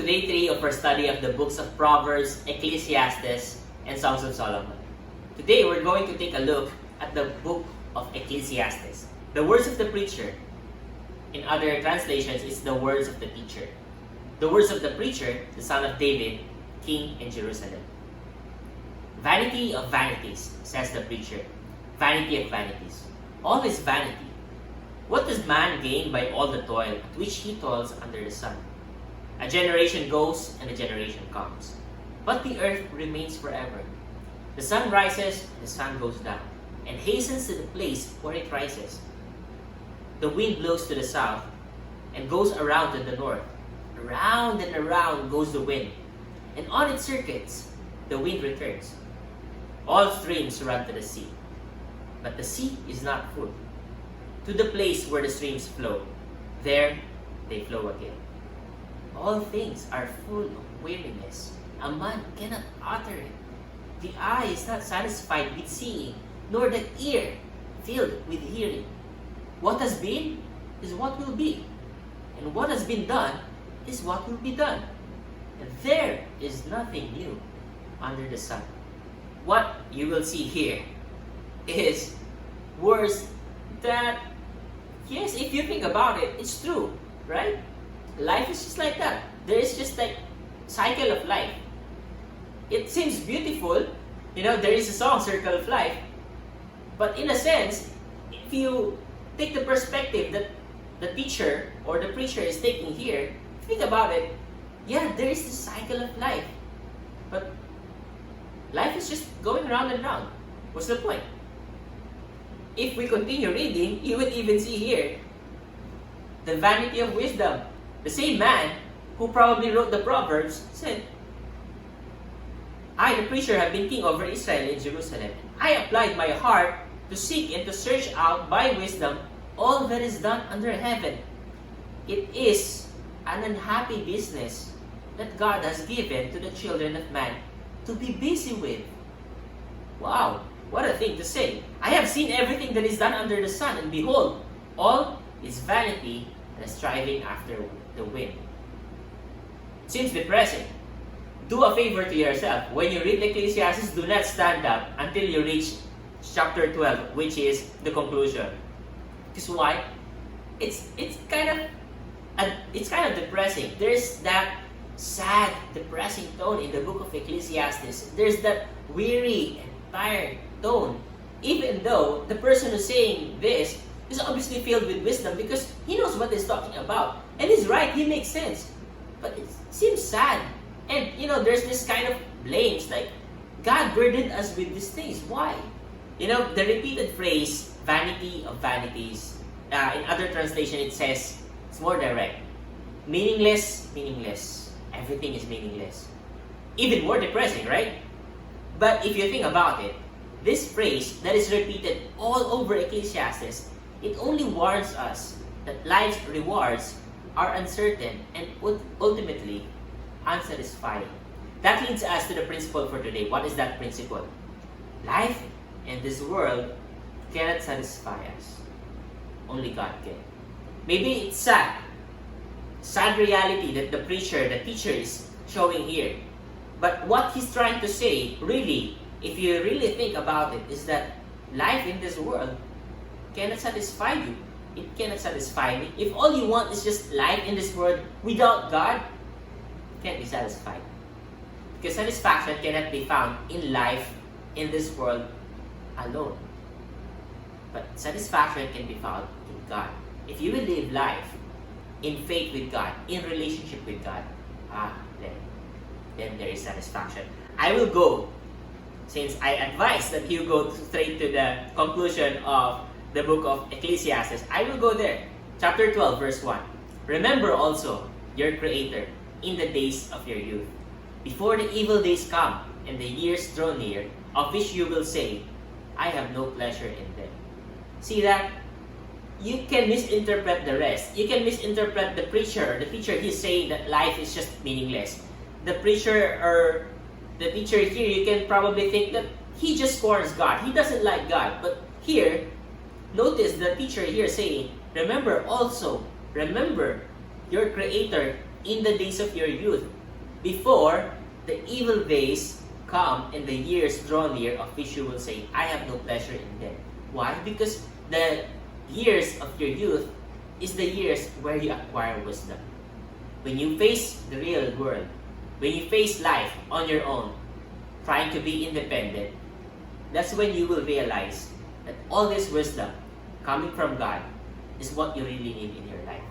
day 3 of our study of the books of Proverbs, Ecclesiastes, and Songs of Solomon. Today we're going to take a look at the book of Ecclesiastes. The words of the preacher, in other translations, is the words of the teacher. The words of the preacher, the son of David, king in Jerusalem. Vanity of vanities, says the preacher. Vanity of vanities. All is vanity. What does man gain by all the toil at which he toils under the sun? A generation goes and a generation comes, but the earth remains forever. The sun rises and the sun goes down, and hastens to the place where it rises. The wind blows to the south and goes around to the north. Around and around goes the wind, and on its circuits the wind returns. All streams run to the sea, but the sea is not full. To the place where the streams flow, there they flow again. All things are full of weariness. A man cannot utter it. The eye is not satisfied with seeing, nor the ear filled with hearing. What has been is what will be, and what has been done is what will be done. And there is nothing new under the sun. What you will see here is words that, yes, if you think about it, it's true, right? Life is just like that. There is just like cycle of life. It seems beautiful, there is a song, Circle of Life. But in a sense, if you take the perspective that the teacher or the preacher is taking here, think about it, yeah, there is this cycle of life. But life is just going round and round. What's the point? If we continue reading, you would even see here the vanity of wisdom. The same man who probably wrote the Proverbs said, I, the preacher, have been king over Israel in Jerusalem. I applied my heart to seek and to search out by wisdom all that is done under heaven. It is an unhappy business that God has given to the children of man to be busy with. Wow, what a thing to say. I have seen everything that is done under the sun, and behold, all is vanity and a striving after the wind. Seems depressing. Do a favor to yourself. When you read Ecclesiastes, do not stand up until you reach chapter 12, which is the conclusion. Because why? It's kind of depressing. There's that sad, depressing tone in the book of Ecclesiastes. There's that weary and tired tone. Even though the person who's saying this is obviously filled with wisdom because he knows what he's talking about. And he's right, he makes sense. But it seems sad. And, there's this kind of blames, like, God burdened us with these things. Why? The repeated phrase, vanity of vanities, in other translation it says, it's more direct. Meaningless, meaningless. Everything is meaningless. Even more depressing, right? But if you think about it, this phrase that is repeated all over Ecclesiastes, it only warns us that life's rewards are uncertain and ultimately unsatisfying. That leads us to the principle for today. What is that principle? Life in this world cannot satisfy us. Only God can. Maybe it's sad reality that the preacher, the teacher is showing here. But what he's trying to say, really, if you really think about it, is that life in this world cannot satisfy you. It cannot satisfy me. If all you want is just life in this world without God, it can't be satisfied. Because satisfaction cannot be found in life in this world alone. But satisfaction can be found in God. If you will live life in faith with God, in relationship with God, then there is satisfaction. I will go, since I advise that you go straight to the conclusion of the book of Ecclesiastes, I will go there. Chapter 12, verse 1. Remember also your Creator in the days of your youth, before the evil days come and the years draw near, of which you will say, I have no pleasure in them. See that? You can misinterpret the rest. You can misinterpret the preacher, the teacher. He's saying that life is just meaningless. The preacher or the teacher here, you can probably think that he just scorns God. He doesn't like God. But here, notice the teacher here saying, remember your Creator in the days of your youth, before the evil days come and the years draw near, of which you will say, I have no pleasure in them. Why? Because the years of your youth is the years where you acquire wisdom. When you face the real world, when you face life on your own, trying to be independent, that's when you will realize that all this wisdom coming from God is what you really need in your life.